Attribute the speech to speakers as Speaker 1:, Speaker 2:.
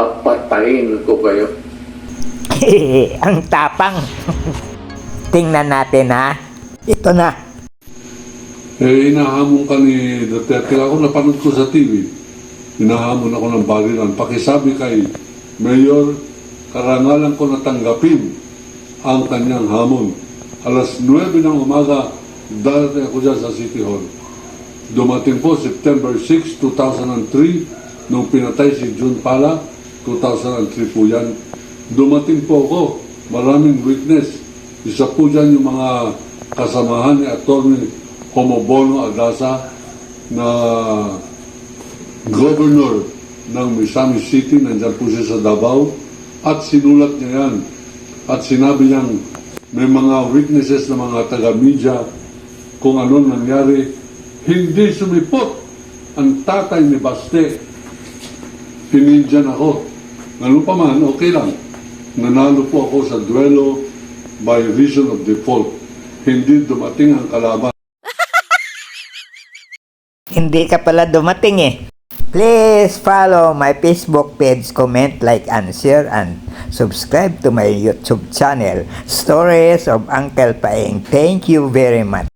Speaker 1: Papatayin ko kayo.
Speaker 2: Ang tapang. Tingnan natin ha. Ito na.
Speaker 3: Hinahamon ka ni Duterte. Ako napanood ko sa TV. Hinahamon ako ng barilan. Pakisabi kay Mayor, karangalan ko natanggapin ang kanyang hamon. Alas 9 ng umaga, darating ako dyan sa City Hall. Dumating po September 6, 2003, nung pinatay si June Pala, 2003 po yan. Dumating po ako, maraming witness. Isa po dyan yung mga kasamahan ni Atty. Homobono Agasa na governor ng Misamis City, nandyan po siya sa Davao, at sinulat niya yan. At sinabi niyang may mga witnesses na mga taga-media kung ano nangyari. Hindi sumipot ang tatay ni Baste. Pinindyan ako. Ano pa man, okay lang. Nanalo po ako sa duelo by reason of default. Hindi dumating ang kalaban.
Speaker 2: Hindi ka pala dumating eh. Please follow my Facebook page, comment, like, and share, and subscribe to my YouTube channel, Stories of Uncle Paeng. Thank you very much.